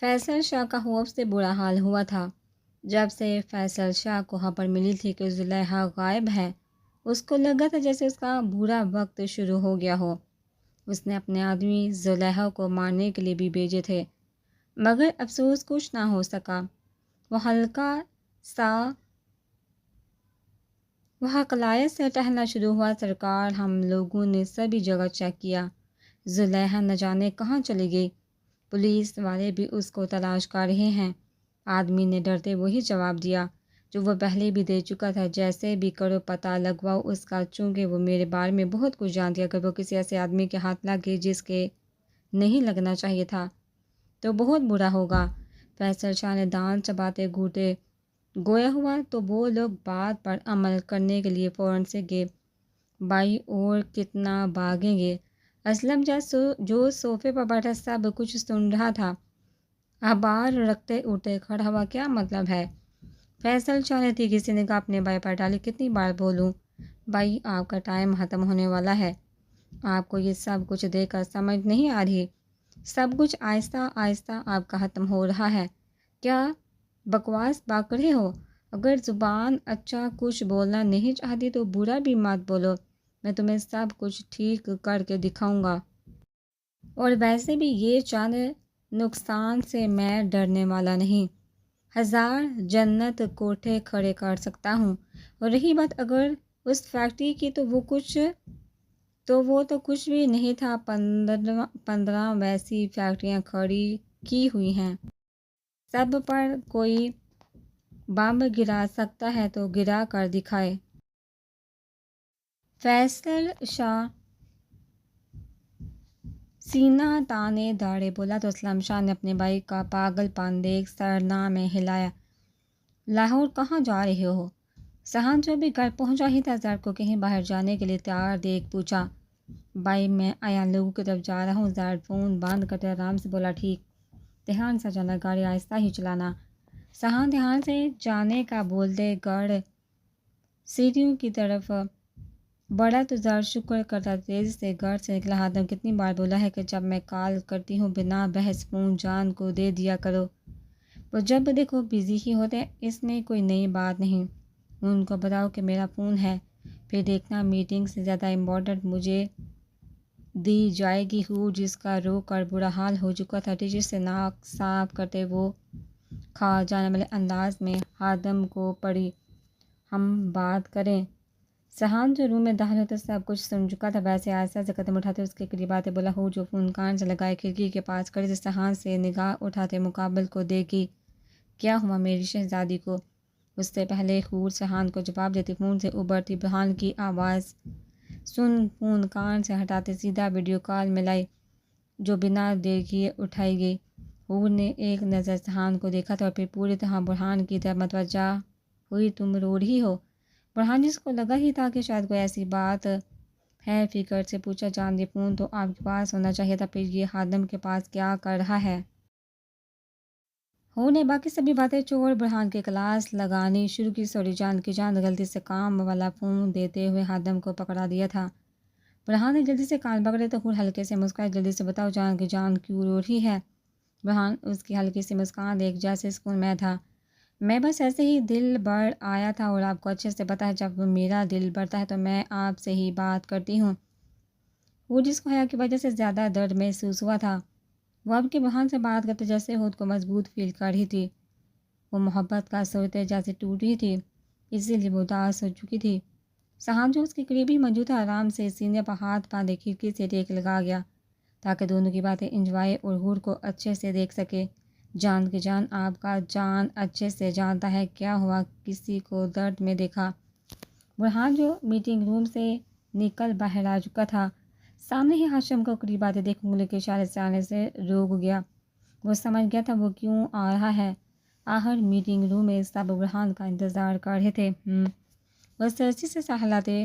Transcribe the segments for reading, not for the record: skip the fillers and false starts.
فیصل شاہ کا خوف سے برا حال ہوا تھا۔ جب سے فیصل شاہ کو خبر ملی تھی کہ زلیخا غائب ہے، اس کو لگا تھا جیسے اس کا برا وقت شروع ہو گیا ہو۔ اس نے اپنے آدمی زلیخا کو مارنے کے لیے بھی بھیجے تھے، مگر افسوس کچھ نہ ہو سکا۔ وہ حقلائے سے ٹہلنا شروع ہوا۔ سرکار، ہم لوگوں نے سبھی جگہ چیک کیا، زلیخا نہ جانے کہاں چلی گئی۔ پولیس والے بھی اس کو تلاش کر رہے ہیں۔ آدمی نے ڈرتے وہی جواب دیا جو وہ پہلے بھی دے چکا تھا، جیسے بھی کرو پتہ لگواؤ اس کا، چونکہ وہ میرے بارے میں بہت کچھ جانتی ہے۔ اگر وہ کسی ایسے آدمی کے ہاتھ لگ گئی جس کے نہیں لگنا چاہیے تھا تو بہت برا ہوگا۔ فیصل شاہ نے دانت چباتے گھوٹے گویا ہوا تو وہ لوگ بات پر عمل کرنے کے لیے فوراً سے گئے۔ بھائی اور کتنا بھاگیں گے؟ اسلم جو صوفے پر بیٹھا سب کچھ سن رہا تھا، آبار رکھتے اٹھتے کھڑا ہوا۔ کیا مطلب ہے؟ فیصل شاہ نے تیزی سے نگاہ اپنے بھائی پر ڈالی۔ کتنی بار بولوں بھائی، آپ کا ٹائم ختم ہونے والا ہے۔ آپ کو یہ سب کچھ دیکھ کر سمجھ نہیں آ رہی؟ سب کچھ آہستہ آہستہ آپ کا ختم ہو رہا ہے۔ کیا بکواس بک رہے ہو؟ اگر زبان اچھا کچھ بولنا نہیں چاہتی تو برا بھی مت بولو، میں تمہیں سب کچھ ٹھیک کر کے دکھاؤں گا۔ اور ویسے بھی یہ چند نقصان سے میں ڈرنے والا نہیں، 1000 جنت کوٹھے کھڑے کر سکتا ہوں۔ اور رہی بات اگر اس فیکٹری کی تو وہ تو کچھ بھی نہیں تھا۔ 15 ویسی فیکٹریاں کھڑی کی ہوئی ہیں، سب پر کوئی بم گرا سکتا ہے تو گرا کر دکھائے۔ فیصل شاہ سینہ تانے داڑھے بولا تو اسلم شاہ نے اپنے بھائی کا پاگل پن دیکھ سرنا میں ہلایا۔ لاہور کہاں جا رہے ہو؟ سہان جو بھی گھر پہنچا ہی تھا، زہر کو کہیں باہر جانے کے لیے تیار دیکھ پوچھا۔ بھائی میں ایان لوگوں کی طرف جا رہا ہوں۔ زہر فون بند کرتے آرام سے بولا۔ ٹھیک، دھیان سے جانا، گاڑی آہستہ ہی چلانا۔ سہان دھیان سے جانے کا بولتے گڑھ سیڑھیوں کی طرف بڑھا تو زہر شکر کرتا تیزی سے گھر سے نکلا۔ ہادم کتنی بار بولا ہے کہ جب میں کال کرتی ہوں بنا بحث فون جان کو دے دیا کرو، وہ جب دیکھو بزی ہی ہوتے ہیں، اس میں کوئی نئی بات نہیں۔ ان کو بتاؤ کہ میرا فون ہے، پھر دیکھنا میٹنگ سے زیادہ امپورٹنٹ مجھے دی جائے گی۔ ہو جس کا رو کر برا حال ہو چکا تھا، ٹیچر سے ناک صاف کرتے وہ کھا جانے والے انداز میں ہادم کو پڑی۔ ہم بات کریں۔ سہان جو روم میں داخل ہوتے سب کچھ سن چکا تھا، ویسے آہستہ سے قدم اٹھاتے اس کے قریب آتے بولا۔ ہو جو فون کان سے لگائے کھڑکی کے پاس کھڑی تھی، سہان سے نگاہ اٹھاتے مقابل کو دیکھی۔ کیا ہوا میری شہزادی کو؟ اس سے پہلے حور سہان کو جواب دیتی فون سے ابھرتی بہان کی آواز سن فون کان سے ہٹاتے سیدھا ویڈیو کال میں لائی، جو بنا دیر کیے اٹھائی گئی۔ حور نے ایک نظر سہان کو دیکھا تھا اور پھر پوری طرح برہان کی طرف متوجہ ہوئی۔ تم رو رہی ہو؟ برہان جس کو لگا ہی تھا کہ شاید کوئی ایسی بات ہے فکر سے پوچھا۔ جان دی فون تو آپ کے پاس ہونا چاہیے تھا، پھر یہ ہادم کے پاس کیا کر رہا ہے؟ حور نے باقی سبھی باتیں چھوڑ برہان کی کلاس لگانی شروع کی۔ سوری جان کی جان غلطی سے کام والا فون دیتے ہوئے ہادم کو پکڑا دیا تھا۔ برہان نے جلدی سے کان پکڑے تو حور ہلکے سے مسکرائی۔ جلدی سے بتاؤ جان کی جان کیوں رو رہی ہے؟ برہان اس کی ہلکی سی مسکان دیکھ جیسے سکون میں تھا۔ میں بس ایسے ہی دل بڑھ آیا تھا، اور آپ کو اچھے سے پتہ ہے جب میرا دل بڑھتا ہے تو میں آپ سے ہی بات کرتی ہوں۔ وہ جس کو حیا کی وجہ سے زیادہ درد محسوس ہوا تھا، وہ اب کی برہان سے بات کرتے جیسے خود کو مضبوط فیل کر رہی تھی۔ وہ محبت کا صورتیں جیسے ٹوٹ رہی تھی، اسی لیے وہ اداس ہو چکی تھی۔ سہان جو اس کے قریب ہی موجود تھا، آرام سے سینے پر ہاتھ باندھے کھڑکی سے ٹیک لگا گیا تاکہ دونوں کی باتیں انجوائے اور حور کو اچھے سے دیکھ سکے۔ جان کی جان آپ کا جان اچھے سے جانتا ہے کیا ہوا، کسی کو درد میں دیکھا؟ برہان جو میٹنگ روم سے نکل باہر آ چکا تھا، سامنے ہی ہاشم کو قریب آتے دیکھ انگلی کے اشارے سے آنے سے روک گیا۔ وہ سمجھ گیا تھا وہ کیوں آ رہا ہے۔ آخر میٹنگ روم میں سب برہان کا انتظار کر رہے تھے۔ وہ سرسی سے سہلاتے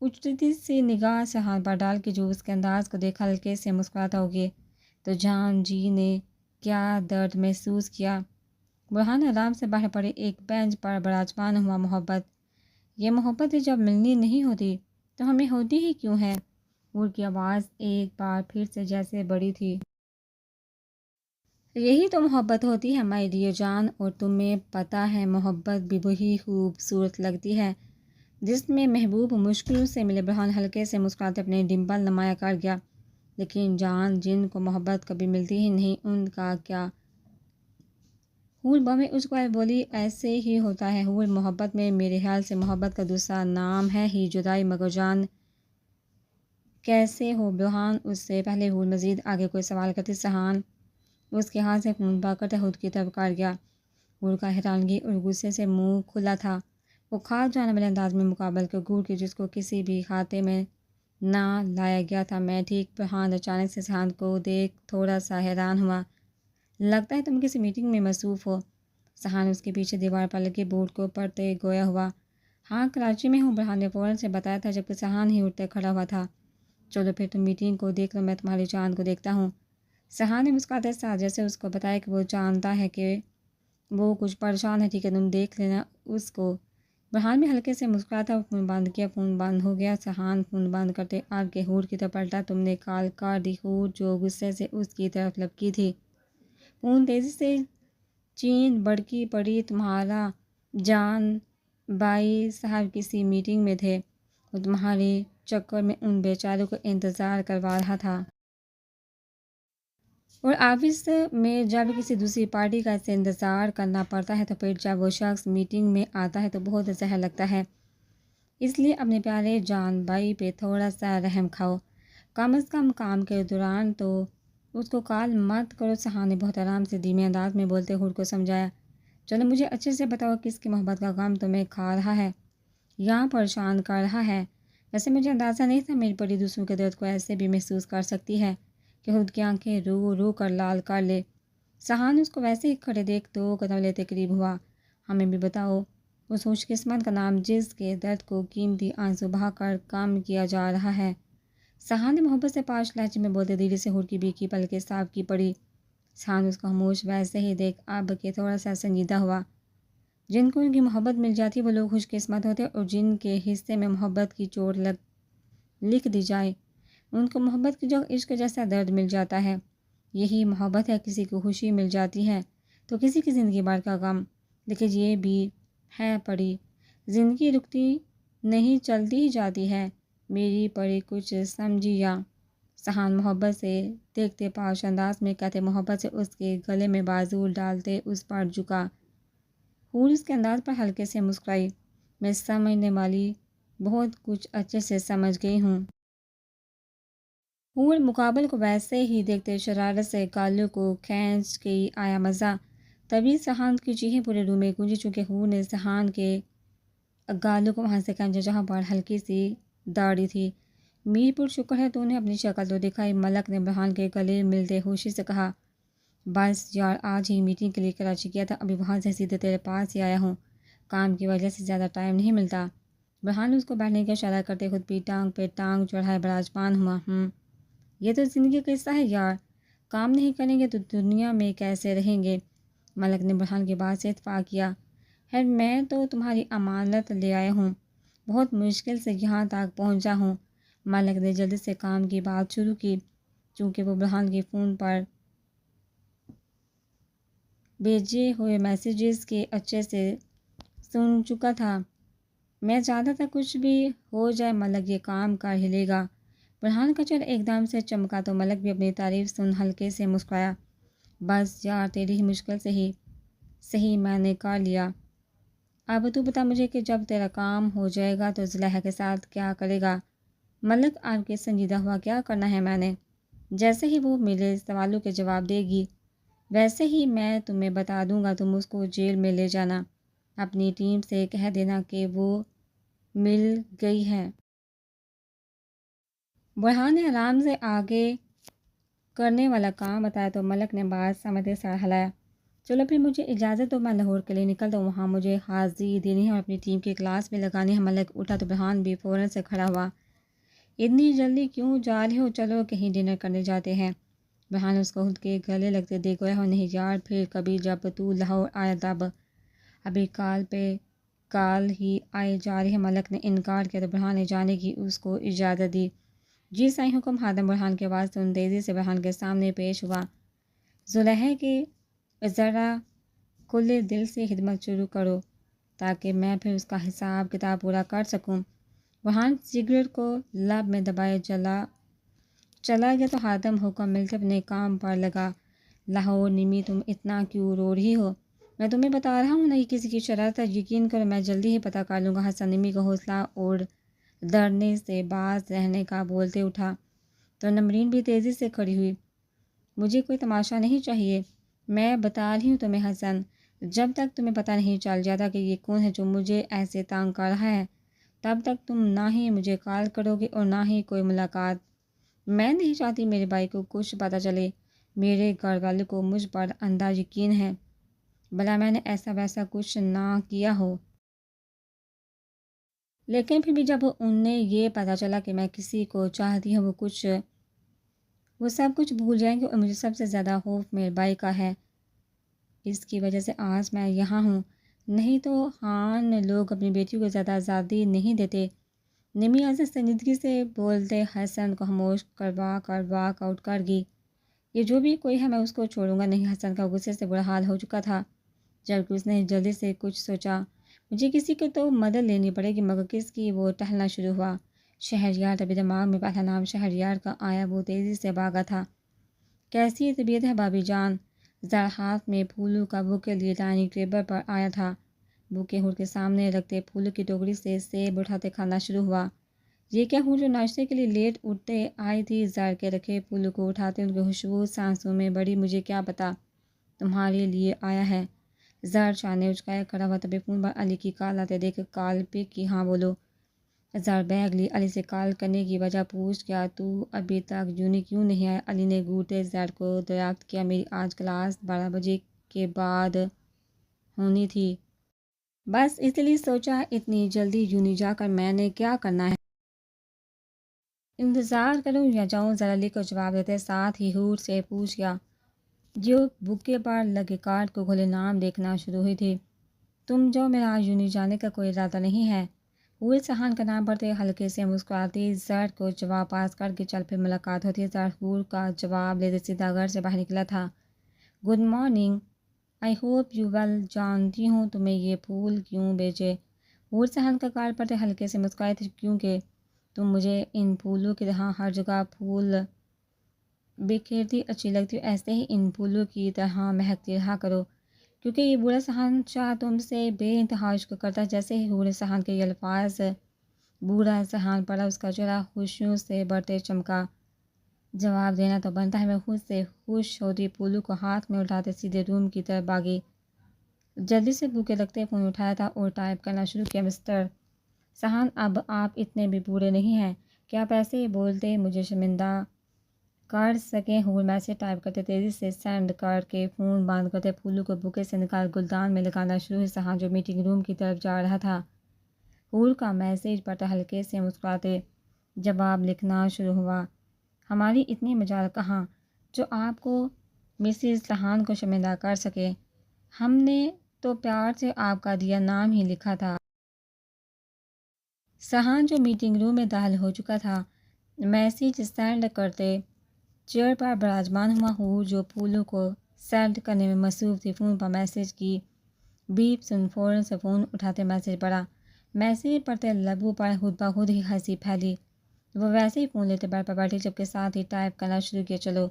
اچھتی سی نگاہ سہان پر ڈال کے جو اس کے انداز کو دیکھا ہلکے سے مسکراتا ہو گیا۔ تو جان جی نے کیا درد محسوس کیا؟ برہان آرام سے باہر پڑے ایک بینچ پر براجمان ہوا۔ محبت، یہ محبت جب ملنی نہیں ہوتی تو ہمیں ہوتی ہی کیوں ہے؟ حور کی آواز ایک بار پھر سے جیسے بڑی تھی۔ یہی تو محبت ہوتی ہے مائی ڈیئر جان، اور تمہیں پتہ ہے محبت بھی وہی خوبصورت لگتی ہے جس میں محبوب مشکل سے ملے۔ برہان ہلکے سے مسکراتے اپنے ڈمپل نمایاں کر گیا۔ لیکن جان، جن کو محبت کبھی ملتی ہی نہیں ان کا کیا؟ حور بمیں اس کو بولی، ایسے ہی ہوتا ہے حور، محبت میں میرے خیال سے محبت کا دوسرا نام ہے ہی جدائی۔ مگر جان کیسے ہو؟ برہان اس سے پہلے حور مزید آگے کوئی سوال کرتی، سہان اس کے ہاتھ سے فون پا کر خود کی طرف کر گیا۔ حور کا حیرانگی اور غصے سے منہ کھلا تھا۔ وہ کھا جانے والے انداز میں مقابل کے گور کی جس کو کسی بھی کھاتے میں نہ لایا گیا تھا۔ میں ٹھیک؟ برہان اچانک سے سہان کو دیکھ تھوڑا سا حیران ہوا۔ لگتا ہے تم کسی میٹنگ میں مصروف ہو۔ سہان اس کے پیچھے دیوار پر لگے بورڈ کو پڑھتے گویا ہوا۔ ہاں کراچی میں ہوں، برہان نے فوراً سے بتایا تھا جبکہ سہان ہی اٹھتے کھڑا ہوا تھا۔ چلو پھر تم میٹنگ کو دیکھ لو، میں تمہاری چاند کو دیکھتا ہوں۔ سہان نے مسکراتے ساتھ جیسے اس کو بتایا کہ وہ جانتا ہے کہ وہ کچھ پریشان ہے۔ ٹھیک ہے تم دیکھ لینا اس کو۔ برہان بھی ہلکے سے مسکراتا اور فون بند کیا۔ فون بند ہو گیا۔ سہان فون بند کرتے آگ کے حور کی طرف پلٹا، تم نے کال کر دی؟ حور جو غصے سے اس کی طرف لپکی تھی، فون تیزی سے چین بڑکی پڑی، تمہارا جان بائی صاحب کسی میٹنگ میں تھے، وہ تمہارے چکر میں ان بیچاروں کو انتظار کروا رہا تھا۔ اور آفس میں جب کسی دوسری پارٹی کا اسے انتظار کرنا پڑتا ہے تو پھر جب وہ شخص میٹنگ میں آتا ہے تو بہت زہر لگتا ہے۔ اس لیے اپنے پیارے جان بھائی پہ تھوڑا سا رحم کھاؤ، کم از کم کام کے دوران تو اس کو کال مت کرو۔ سہان نے بہت آرام سے دھیمے انداز میں بولتے حور کو سمجھایا۔ چلو مجھے اچھے سے بتاؤ کس کی محبت کا غم تمہیں کھا رہا ہے یا پریشان کر رہا ہے؟ ویسے مجھے اندازہ نہیں تھا میری پری دوسروں کے درد کو ایسے بھی محسوس کر سکتی ہے کہ خود کی آنکھیں رو رو کر لال کر لے۔ سہان اس کو ویسے ہی کھڑے دیکھ دو قدم لیتے قریب ہوا۔ ہمیں بھی بتاؤ اس خوش قسمت کا نام جس کے درد کو قیمتی آنسو بہا کر کم کیا جا رہا ہے۔ سہان نے محبت سے پاش لہجے میں بولتے دھیرے سے حور کی بیکی پلکیں صاف کی پڑی۔ سہان اس کو خاموش ویسے ہی دیکھ اب کے تھوڑا سا سنجیدہ ہوا۔ جن کو ان کی محبت مل جاتی وہ لوگ خوش قسمت ہوتے، اور جن کے حصے میں محبت کی چوٹ لکھ دی جائے ان کو محبت کی جگہ عشق جیسا درد مل جاتا ہے۔ یہی محبت ہے، کسی کو خوشی مل جاتی ہے تو کسی کی زندگی بھر کا غم۔ دیکھیں یہ بھی ہے پری، زندگی رکتی نہیں چلتی ہی جاتی ہے۔ میری پری کچھ سمجھی یا؟ سہان محبت سے دیکھتے پاش انداز میں کہتے محبت سے اس کے گلے میں بازو ڈالتے اس پر جھکا۔ حور اس کے انداز پر ہلکے سے مسکرائی، میں سمجھنے والی بہت کچھ اچھے سے سمجھ گئی ہوں۔ حور مقابل کو ویسے ہی دیکھتے شرارت سے گالوں کو کھینچ کے آیا مزہ۔ تبھی سہان کی چیخیں پورے روم میں گونجی، چونکہ حور نے سہان کے گالوں کو وہاں سے کھینچا جہاں پر ہلکی سی داڑھی تھی۔ میر پر شکر ہے تو نے اپنی شکل تو دکھائی، ملک نے برہان کے گلے ملتے خوشی سے کہا۔ بس یار آج ہی میٹنگ کے لیے کراچی گیا تھا، ابھی وہاں سے سیدھے تیرے پاس ہی آیا ہوں، کام کی وجہ سے زیادہ ٹائم نہیں ملتا۔ برہان نے اس کو بیٹھنے کا اشارہ کرتے خود بھی ٹانگ پہ ٹانگ چڑھائے براجمان ہوا۔ یہ تو زندگی کا حصہ ہے یار، کام نہیں کریں گے تو دنیا میں کیسے رہیں گے؟ ملک نے برہان کی بات سے اتفاق کیا۔ خیر میں تو تمہاری امانت لے آیا ہوں، بہت مشکل سے یہاں تک پہنچا ہوں۔ ملک نے جلدی سے کام کی بات شروع کی، چونکہ وہ برہان کے فون پر بھیجے ہوئے میسیجز کے اچھے سے سن چکا تھا۔ میں چاہتا تھا کچھ بھی ہو جائے ملک یہ کام کر ہی لے گا۔ برہان کا چہرہ ایک دم سے چمکا تو ملک بھی اپنی تعریف سن ہلکے سے مسکرایا۔ بس یار تیری ہی مشکل سے ہی صحیح میں نے کر لیا۔ اب تو بتا مجھے کہ جب تیرا کام ہو جائے گا تو زلیخا کے ساتھ کیا کرے گا؟ ملک آپ کے سنجیدہ ہوا، کیا کرنا ہے میں نے؟ جیسے ہی وہ میرے سوالوں کے جواب دے گی ویسے ہی میں تمہیں بتا دوں گا، تم اس کو جیل میں لے جانا، اپنی ٹیم سے کہہ دینا کہ وہ مل گئی ہے۔ برہان نے آرام سے آگے کرنے والا کام بتایا تو ملک نے بات سمجھتے سر ہلایا۔ چلو پھر مجھے اجازت دو، میں لاہور کے لیے نکلتا ہوں، وہاں مجھے حاضری دینی ہے اور اپنی ٹیم کی کلاس بھی لگانی ہے۔ ملک اٹھا تو برہان بھی فوراً سے کھڑا ہوا۔ اتنی جلدی کیوں جا رہے ہو؟ چلو کہیں ڈنر کرنے جاتے ہیں۔ برہان اس کو خود کے گلے لگتے دیکھ گیا ہو، نہیں یار پھر کبھی جب تو لاہور آیا تب، ابھی کال پہ کال ہی آئے جا رہی ہے۔ ملک نے انکار کیا تو برہان نے جانے کی اس کو اجازت دی۔ جی سائیں حکم۔ خادم برہان کی آواز سن تیزی سے برہان کے سامنے پیش ہوا۔ زلیخا کے ذرا کھلے دل سے خدمت شروع کرو تاکہ میں پھر اس کا حساب کتاب پورا کر سکوں۔ وہاں سگریٹ کو لب میں دبائے چلا گیا تو خادم حکم ملتے اپنے کام پر لگا۔ لاہور نمی، تم اتنا کیوں رو رہی ہو؟ میں تمہیں بتا رہا ہوں نہیں کسی کی شرارت، یقین کرو میں جلدی ہی پتہ کر لوں گا۔ حسن نمی کا حوصلہ اور ڈرنے سے باز رہنے کا بولتے اٹھا تو نمرین بھی تیزی سے کھڑی ہوئی۔ مجھے کوئی تماشا نہیں چاہیے، میں بتا رہی ہوں تمہیں حسن، جب تک تمہیں پتہ نہیں چل جاتا کہ یہ کون ہے جو مجھے ایسے تنگ کر رہا ہے، تب تک تم نہ ہی مجھے کال کرو گے اور نہ ہی کوئی ملاقات۔ میں نہیں چاہتی میرے بھائی کو کچھ پتہ چلے، میرے گھر والے کو مجھ پر اندھا یقین ہے، بھلا میں نے ایسا ویسا کچھ نہ کیا ہو۔ لیکن پھر بھی جب انہیں یہ پتہ چلا کہ میں کسی کو چاہتی ہوں وہ سب کچھ بھول جائیں گے، اور مجھے سب سے زیادہ خوف میرے بھائی کا ہے۔ اس کی وجہ سے آج میں یہاں ہوں، نہیں تو خان لوگ اپنی بیٹیوں کو زیادہ آزادی نہیں دیتے۔ نمی عزت سنجیدگی سے بولتے حسن کو خاموش کروا کر واک آؤٹ کر گئی۔ یہ جو بھی کوئی ہے میں اس کو چھوڑوں گا نہیں۔ حسن کا غصے سے برا حال ہو چکا تھا، جبکہ اس نے جلدی سے کچھ سوچا، مجھے کسی کو تو مدد لینی پڑے گی، مگر کس کی؟ وہ ٹہلنا شروع ہوا۔ شہریار، تبھی دماغ میں پہلا نام شہریار کا آیا۔ وہ تیزی سے بھاگا تھا۔ کیسی طبیعت ہے بھابھی جان؟ ذرا ہاتھ میں پھولوں کا بوکے لیے ڈائننگ ٹیبل پر آیا تھا۔ بوکے ہور کے سامنے رکھتے پھولوں کی ٹوکری سے سیب اٹھاتے کھانا شروع ہوا۔ یہ کیا ہوں جو ناشتے کے لیے لیٹ اٹھتے آئی تھی؟ زر کے رکھے پھولوں کو اٹھاتے ان کی خوشبو سانسوں میں بڑی۔ مجھے کیا پتا تمہارے لیے آیا ہے؟ زر چانے اچکائے کھڑا ہوا، تبھی فون پر علی کی کال آتے دیکھ کال پک کی۔ ہاں بولو۔ زر بیگ لی، علی سے کال کرنے کی وجہ پوچھ کیا تو ابھی تک یونی کیوں نہیں آیا؟ علی نے گھونٹے زر کو دریافت کیا۔ میری آج کلاس 12 بجے کے بعد ہونی تھی، بس اس لیے سوچا اتنی جلدی یونی جا کر میں نے کیا کرنا ہے، انتظار کروں یا جاؤں؟ ذرا علی کو جواب دیتے ساتھ ہی حور سے پوچھ گیا جو بکے پر لگے کارڈ کو کھلے نام دیکھنا شروع ہوئی تھی، تم جو میرا یونی جانے کا کوئی ارادہ نہیں ہے؟ حور سہان کا نام پڑھتے ہلکے سے مسکراتی زر کو جواب پاس کر کے چل پھر ملاقات ہوتی ہے۔ زر حور کا جواب لیتے سیدھا گھر سے باہر نکلا تھا۔ Good morning, I hope you will, جانتی ہوں تمہیں یہ پھول کیوں بیچے؟ حور سہان کا کارڈ پڑھتے ہلکے سے مسکرائے تھے، کیونکہ تم مجھے ان پھولوں کی طرح ہر جگہ پھول بکھیرتی اچھی لگتی ہو، ایسے ہی ان پھولوں کی طرح مہکتی رہا کرو، کیونکہ یہ بوڑھا سہان شاہ تم سے بے انتہا عشق کرتا ہے۔ جیسے ہی حور سہان کے یہ الفاظ بوڑھا سہان پڑا، اس کا چہرہ خوشیوں سے بڑھتے چمکا۔ جواب دینا تو بنتا ہے، میں خود سے خوش ہوتی پھولوں کو ہاتھ میں اٹھاتے سیدھے روم کی طرف بھاگی۔ جلدی سے بوکے رکھتے فون اٹھایا تھا اور ٹائپ کرنا شروع کیا۔ مسٹر سہان، اب آپ اتنے بھی بوڑھے نہیں ہیں کہ آپ ایسے بولتے مجھے شرمندہ کر سکیں۔ حور میسج ٹائپ کرتے تیزی سے سینڈ کر کے فون بند کرتے پھولوں کو بوکے سے نکال گلدان میں لگانا شروع ہوئی۔ سہان جو میٹنگ روم کی طرف جا رہا تھا، حور کا میسج پڑھتا ہلکے سے مسکراتے جواب لکھنا شروع ہوا۔ ہماری اتنی مجال کہاں جو آپ کو مسز سہان کو شرمندہ کر سکے، ہم نے تو پیار سے آپ کا دیا نام ہی لکھا تھا۔ سہان جو میٹنگ روم میں داخل ہو چکا تھا، میسج سینڈ کرتے چیئر پر براجمان ہوا۔ حور جو پھولوں کو سینڈ کرنے میں مصروف تھی، فون پر میسج کی بیپ سن فوراً سے فون اٹھاتے میسج پڑھا۔ میسج پڑھتے لبوں پر خود بخود ہی ہنسی پھیلی۔ وہ ویسے ہی فون لیتے بیڈ پر بیٹھے، جبکہ ساتھ ہی ٹائپ کرنا شروع کیا، چلو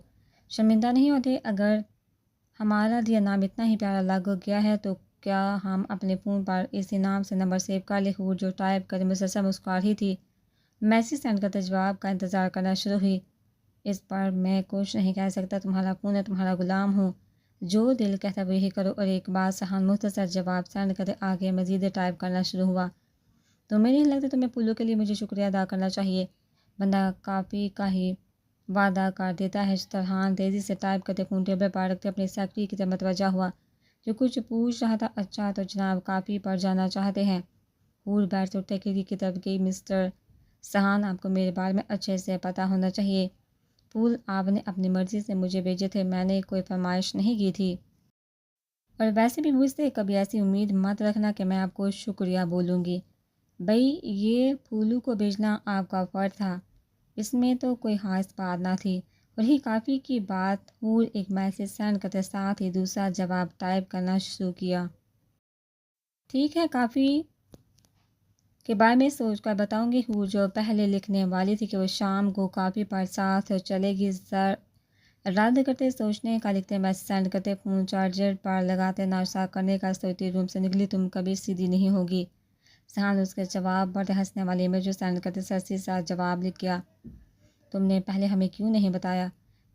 شرمندہ نہیں ہوتے؟ اگر ہمارا دیا نام اتنا ہی پیارا لگ گیا ہے تو کیا ہم اپنے فون پر اسی نام سے نمبر سیو کر لیں؟ حور جو ٹائپ کرے مسلسل مسکرا رہی تھی، میسج سینڈ کرتے جواب کا انتظار کرنا شروع ہوئی۔ اس پر میں کچھ نہیں کہہ سکتا، تمہارا فون ہے، تمہارا غلام ہوں، جو دل کہتا ہے وہی کرو۔ اور ایک بات سہان مختصر جواب سینڈ کرتے آگے مزید ٹائپ کرنا شروع ہوا، تمہیں نہیں لگتا تمہیں پھولوں کے لیے مجھے شکریہ ادا کرنا چاہیے؟ بندہ کافی کا ہی وعدہ کر دیتا ہے۔ ترحان تیزی سے ٹائپ کرتے فون ٹیبل پر رکھتے اپنی سیکرٹری کی طرف متوجہ ہوا جو کچھ پوچھ رہا تھا۔ اچھا تو جناب کافی پر جانا چاہتے ہیں؟ حور بیٹھ سے اٹھتے کھڑکی کی طرف گئی۔ مسٹر سہان، آپ کو میرے بارے میں اچھے سے پتہ ہونا چاہیے، پھول آپ نے اپنی مرضی سے مجھے بھیجے تھے، میں نے کوئی فرمائش نہیں کی تھی، اور ویسے بھی مجھ سے کبھی ایسی امید مت رکھنا کہ میں آپ کو شکریہ بولوں گی۔ بھئی یہ پھولوں کو بھیجنا آپ کا فرض تھا، اس میں تو کوئی خاص بات نہ تھی۔ وہی کافی کی بات حور ایک میسج سینڈ کرتے ساتھ ہی دوسرا جواب ٹائپ کرنا شروع کیا۔ ٹھیک ہے، کافی کے بارے میں سوچ کر بتاؤں گی۔ حور جو پہلے لکھنے والی تھی کہ وہ شام کو کافی پر ساتھ چلے گی، رد کرتے سوچنے کا لکھتے میسج سینڈ کرتے فون چارجر پر لگاتے ناشتہ کرنے کا سوچتی روم سے نکلی، تم کبھی سیدھی نہیں ہوگی۔ سہان اس کے جواب بڑے ہنسنے والی امیج سینڈ کرتے سرسی سا جواب لکھ گیا، تم نے پہلے ہمیں کیوں نہیں بتایا؟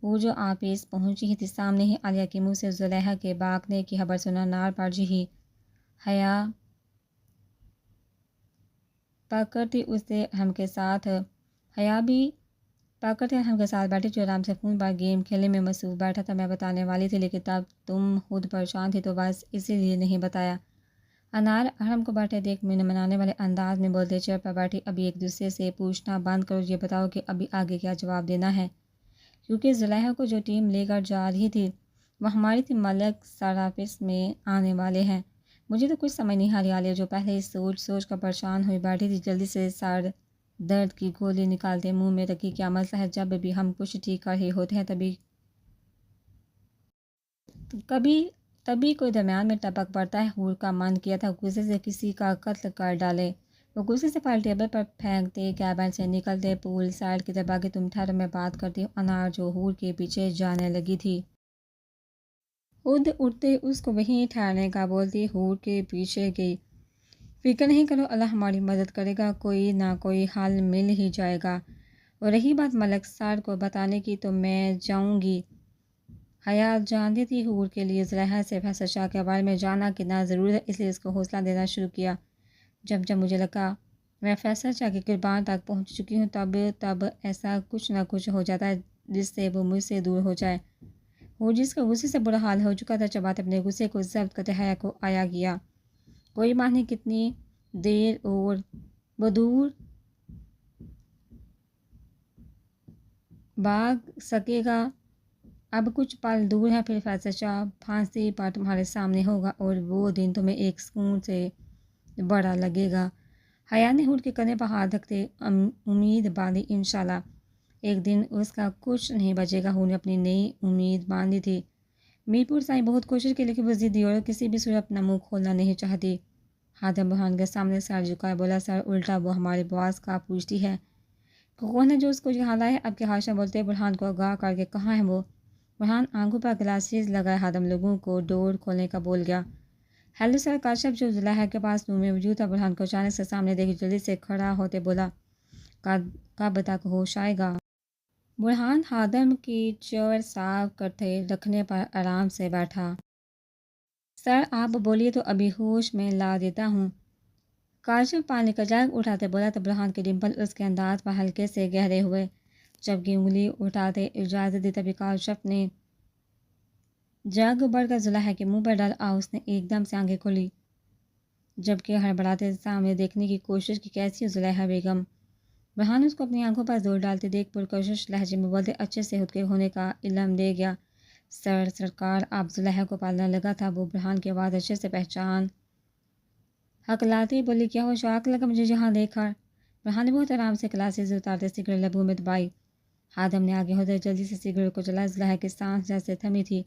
وہ جو آفس پہنچی ہی تھی سامنے ہی عالیہ کے منہ سے زلیخا کے باگنے کی خبر سنا نار پڑ جی حیا پکڑتی اسے ہم کے ساتھ حیا بھی پکڑتے ہم کے ساتھ بیٹھی جو آرام سے فون پر گیم کھیلنے میں مصروف بیٹھا تھا۔ میں بتانے والی تھی لیکن تب تم خود پریشان تھی تو بس اسی لیے نہیں بتایا۔ انار احرم کو بیٹھے دیکھ میں منانے والے انداز میں بولتے، چیئر پر بیٹھی ابھی ایک دوسرے سے پوچھنا بند کرو، یہ بتاؤ کہ ابھی آگے کیا جواب دینا ہے، کیونکہ زلیخا کو جو ٹیم لے کر جا رہی تھی وہ ہماری تھی، ملک سر آفس میں آنے والے ہیں۔ مجھے تو کچھ سمجھ نہیں آ رہی۔ عالیہ جو پہلے ہی سوچ کر پریشان ہوئی بیٹھی تھی جلدی سے سر درد کی گولی نکالتے منہ میں رکھی، کیا مسئلہ ہے؟ جب بھی ہم کچھ ٹھیک کر رہے ہوتے ہیں تبھی کوئی درمیان میں ٹپک پڑتا ہے۔ حور کا من کیا تھا غصے سے کسی کا قتل کر ڈالے۔ وہ غصے سے فائل ٹیبل پر پھینکتے کیبن سے نکلتے پول سائڈ کی طرف آگے، تم ٹھہرو میں بات کرتی ہوں۔ انار جو حور کے پیچھے جانے لگی تھی خود اٹھتے اس کو وہیں ٹھہرنے کا بولتی حور کے پیچھے گئی۔ فکر نہیں کرو، اللہ ہماری مدد کرے گا، کوئی نہ کوئی حل مل ہی جائے گا۔ اور رہی بات ملک سر کو بتانے کی تو میں جاؤں گی۔ حیا جانتی تھی حور کے لیے زلیخا سے فیصل شاہ کے بارے میں جاننا کتنا ضروری ہے، اس لیے اس کو حوصلہ دینا شروع کیا۔ جب مجھے لگا میں فیصل شاہ کے قربان تک پہنچ چکی ہوں تب ایسا کچھ نہ کچھ ہو جاتا ہے جس سے وہ مجھ سے دور ہو جائے۔ حور جس کا غصے سے برا حال ہو چکا تھا چباتے اپنے غصے کو ضبط کرتے حیا کو آیا گیا، کوئی بات نہیں، کتنی دیر اور وہ دور بھاگ سکے گا، اب کچھ پل دور ہے، پھر فیصل شاہ پھانسی پر تمہارے سامنے ہوگا اور وہ دن تمہیں ایک سکون سے بڑا لگے گا۔ حیا نے حور کے کندھے پر ہاتھ رکھتے امید باندھی، انشاءاللہ ایک دن اس کا کچھ نہیں بچے گا۔ حور نے اپنی نئی امید باندھی تھی۔ میر پور سائیں بہت کوشش کی لیکن وہ ضدی اور کسی بھی صورت اپنا منہ کھولنا نہیں چاہتی۔ خادم برہان کے سامنے سر جھکائے بولا، سر الٹا وہ ہمارے باس کا پوچھتی ہے کہ کون ہے جو اس کو یہاں لائے؟ اب کے حاشا بولتے برہان کو آگاہ کر کے، کہاں ہے وہ؟ برہان آنکھوں پر گلاسز لگائے خادم لوگوں کو ڈور کھولنے کا بول گیا۔ ہیلو سر، کاشف جو زلیخا کے پاس روم میں موجود تھا برہان کو اچانک سے سامنے دیکھ جلدی سے کھڑا ہوتے بولا، کب تک ہوش آئے گا؟ برہان خادم کی چیئر صاف کرتے رکھنے پر آرام سے بیٹھا۔ سر آپ بولیے تو ابھی ہوش میں لا دیتا ہوں۔ کاشف پانی کا جگ اٹھاتے بولا تو برہان کے ڈمپل اس کے انداز پر ہلکے سے گہرے ہوئے، جبکہ انگلی اٹھاتے اجازت دی تبھی کاشف نے جگ بڑھ کر زلیخا کے منہ پر ڈالا۔ اس نے ایک دم سے آنکھیں کھولی جبکہ ہڑبڑاتے سامنے دیکھنے کی کوشش کی، کیسی ہو زلیخا بیگم؟ برہان اس کو اپنی آنکھوں پر زور ڈالتے دیکھ پرکشش لہجے میں بولتے، اچھے سے خود کے ہونے کا علم دے گیا سرکار، آپ زلیخا کو پالنا لگا تھا۔ وہ برہان کی آواز اچھے سے پہچان ہکلاتی بولی، کیا ہو شوق لگا مجھے یہاں دیکھ کر؟ برہان نے بہت آرام سے گلاسز اتارتے سگریٹ لبوں میں دبائی۔ خادم نے آگے ہوتے جلدی سے سگریٹ کو جلا، زلیخا کی سانس جیسے تھمی تھی۔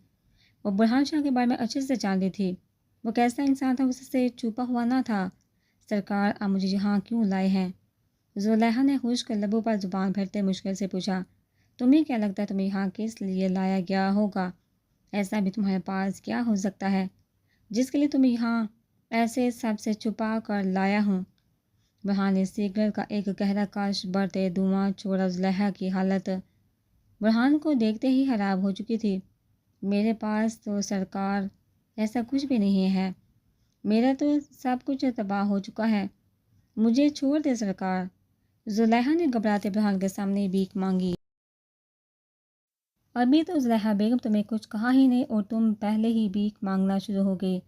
وہ برہان شاہ کے بارے میں اچھے سے جانتی تھی، وہ کیسا انسان تھا، اس سے چھپا ہوا نہ تھا۔ سرکار آپ مجھے یہاں کیوں لائے ہیں؟ زلیخا نے خشک لبوں پر زبان پھیرتے مشکل سے پوچھا، تمہیں کیا لگتا ہے تمہیں یہاں کس لیے لایا گیا ہوگا؟ ایسا بھی تمہارے پاس کیا ہو سکتا ہے جس کے لیے تم یہاں ایسے سب سے چھپا کر لایا ہوں؟ برہان نے سگریٹ کا ایک گہرا کش بڑھتے دھواں چھوڑا۔ زلیخا کی حالت برہان کو دیکھتے ہی خراب ہو چکی تھی۔ میرے پاس تو سرکار ایسا کچھ بھی نہیں ہے، میرا تو سب کچھ تباہ ہو چکا ہے، مجھے چھوڑ دے سرکار۔ زلیخا نے گھبراتے برہان کے سامنے بھیک مانگی۔ ابھی تو زلیخا بیگم تمہیں کچھ کہا ہی نہیں اور تم پہلے ہی بھیک مانگنا شروع ہو گئی۔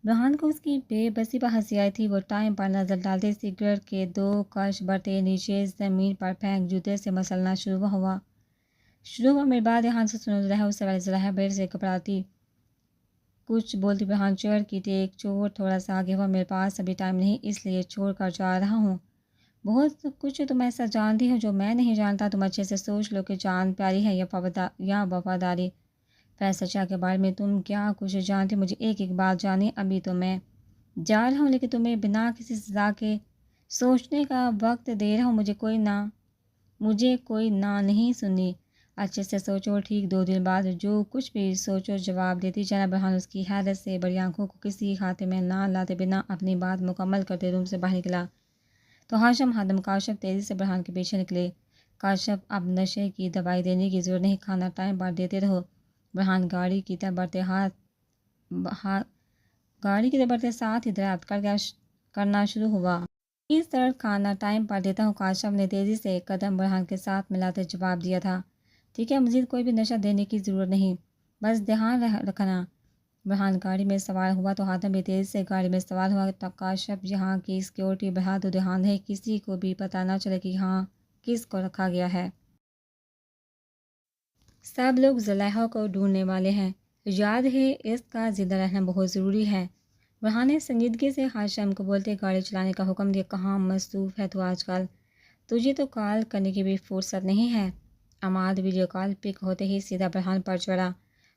برہان کو اس کی بے بسی پر ہنسی آئی تھی۔ وہ ٹائم پر نظر ڈالتے سگریٹ کے دو کش بڑھتے نیچے زمین پر پھینک جوتے سے مسلنا شروع ہوا۔ میری بات دھیان سے سنو زلیخا، اس سے پہلے زلیخا بیر سے گھبراتی کچھ بولتی برہان چیئر کی ٹیک چوٹ تھوڑا سا آگے ہوا، میرے پاس ابھی ٹائم نہیں اس لیے چھوڑ کر جا رہا ہوں۔ بہت کچھ تم ایسا جانتی ہو جو میں نہیں جانتا، تم اچھے سے سوچ لو کہ جان پیاری ہے یا وفاداری۔ فیصل شاہ کے بارے میں تم کیا کچھ جانتے؟ مجھے ایک ایک بات جانی، ابھی تو میں جا رہا ہوں لیکن تمہیں بنا کسی سزا کے سوچنے کا وقت دے رہا ہوں۔ مجھے کوئی نہ نہیں سنی، اچھے سے سوچو، ٹھیک 2 دن بعد جو کچھ بھی سوچو جواب دیتی جانا۔ برہان اس کی حیرت سے بڑی آنکھوں کو کسی کھاتے میں نہ لاتے بنا اپنی بات مکمل کرتے روم سے باہر نکلا تو ہاشم خادم کاشف تیزی سے برہان کے پیچھے نکلے۔ کاشف، اب نشے کی دوائی دینے کی ضرورت نہیں، کھانا ٹائم پر دیتے رہو۔ برہان گاڑی کی طرف بڑھتے ساتھ ہی درخت کرنا شروع ہوا۔ اس طرح کھانا ٹائم پر دیتا ہوں، کاشف نے تیزی سے قدم برہان کے ساتھ ملاتے جواب دیا تھا۔ ٹھیک ہے، مزید کوئی بھی نشہ دینے کی ضرورت نہیں، بس دھیان رکھنا۔ برہان گاڑی میں سوار ہوا تو خادم بھی تیزی سے گاڑی میں سوار ہوا۔ کاشف، یہاں کی سیکیورٹی بڑھا دو، دھیان ہے کسی کو بھی پتہ نہ چلے کہ یہاں کس کو رکھا گیا ہے۔ سب لوگ زلیخا کو ڈھونڈنے والے ہیں، یاد ہے اس کا زندہ رہنا بہت ضروری ہے۔ برہان نے سنجیدگی سے ہاشم کو بولتے گاڑی چلانے کا حکم دیا۔ کہاں مصروف ہے تو آج کل؟ تجھے تو کال کرنے کی بھی فرصت نہیں ہے۔ عماد ویڈیو کال پک ہوتے ہی سیدھا برہان پر چڑھا۔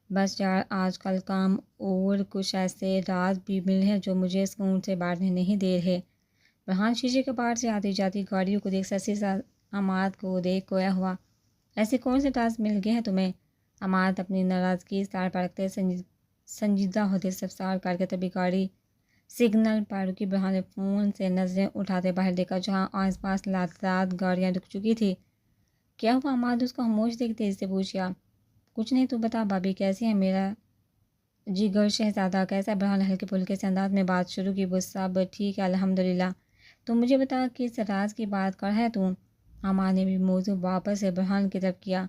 بس یار، آج کل کام اور کچھ ایسے راز بھی ملے ہیں جو مجھے سکون سے بانٹنے نہیں دے رہے۔ برہان شیشے کے پار سے آتی جاتی گاڑیوں کو دیکھ سسی سا عماد کو دیکھ گویا ہوا۔ ایسے کون سے راز مل گئے ہیں تمہیں؟ عماد اپنی ناراضگی سار پر رکھتے سنجیدہ ہوتے استفسار کر کے تبھی گاڑی سگنل پر رکی۔ برہان نے فون سے نظریں اٹھاتے باہر دیکھا جہاں آس پاس لاتعداد گاڑیاں رک چکی تھی۔ کیا ہوا؟ عماد اس کو خاموش دیکھ تیزی سے پوچھا۔ کچھ نہیں، تو بتا بھابھی کیسی ہے، میرا جگر شہزادہ کیسا ہے؟ برہان نے ہلکے پھلکے سے انداز میں بات شروع کی۔ وہ سب ٹھیک ہے الحمدللہ۔ تو مجھے بتا کس راز کی بات کر ہے تو؟ عماد نے بھی موضوع واپس سے برہان کی طرف کیا۔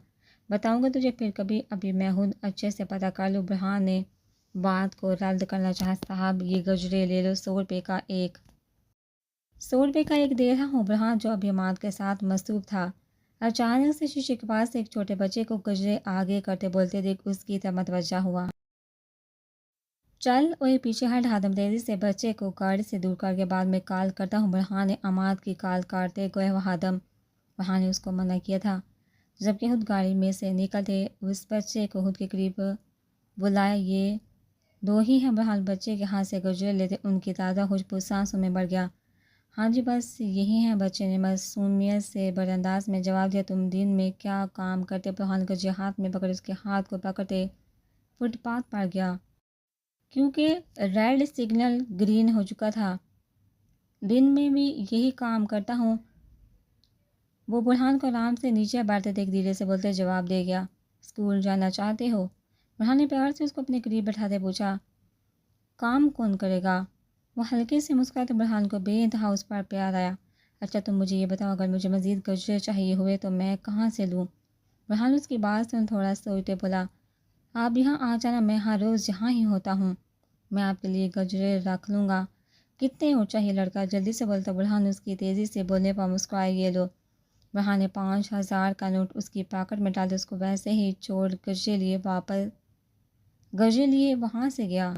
بتاؤں گا تجھے پھر کبھی، ابھی میں خود اچھے سے پتہ کر لوں۔ برہان نے بات کو رد کرنا چاہا۔ صاحب یہ گجرے لے لو، 100 روپے کا ایک۔ 100 روپے کا ایک دے رہا ہوں۔ برہان جو ابھی عماد کے ساتھ مصروف تھا اچانک سے شیشے کے پاس ایک چھوٹے بچے کو گجرے آگے کرتے بولتے دیکھ اس کی طرف متوجہ ہوا۔ چل اوئے پیچھے ہٹ۔ خادم تیزی سے بچے کو گاڑی سے دور کر کے بعد میں کال کرتا ہوں۔ برہان نے عماد کی کال کاٹتے گویا وہ خادم۔ برہان نے اس کو منع کیا تھا جبکہ خود گاڑی میں سے نکلتے اس بچے کو خود کے قریب بلایا۔ یہ 2 ہی ہیں؟ برہان بچے کے ہاتھ سے گجرے لیتے ان کی تازہ خوشبو سانسوں میں بڑھ گیا۔ ہاں جی بس یہی ہیں، بچے نے معصومیت سے بڑے انداز میں جواب دیا۔ تم دن میں کیا کام کرتے؟ برہان گجرے ہاتھ میں پکڑ اس کے ہاتھ کو پکڑتے فٹ پاتھ پر گیا کیونکہ ریڈ سگنل گرین ہو چکا تھا۔ دن میں بھی یہی کام کرتا ہوں، وہ برہان کو آرام سے نیچے بیٹھتے دیکھ دھیرے سے بولتے جواب دے گیا۔ اسکول جانا چاہتے ہو؟ برہان نے پیار سے اس کو اپنے قریب بٹھاتے پوچھا۔ کام کون کرے گا؟ وہ ہلکے سے مسکرائے تو برہان کو بے انتہا اس پر پیار آیا۔ اچھا تم مجھے یہ بتاؤ، اگر مجھے مزید گجرے چاہیے ہوئے تو میں کہاں سے لوں؟ برہان اس کی بات سن تھوڑا سوچتے بولا، آپ یہاں آ جانا، میں ہر روز یہاں ہی ہوتا ہوں، میں آپ کے لیے گجرے رکھ لوں گا۔ کتنے اونچا یہ لڑکا، جلدی سے بولتا۔ برہان اس کی تیزی سے بولنے پر مسکرائے۔ یہ لو۔ برہان نے 5000 کا نوٹ اس کی پاکٹ میں ڈال دیا، اس کو ویسے ہی چھوڑ گجرے لیے وہاں سے گیا۔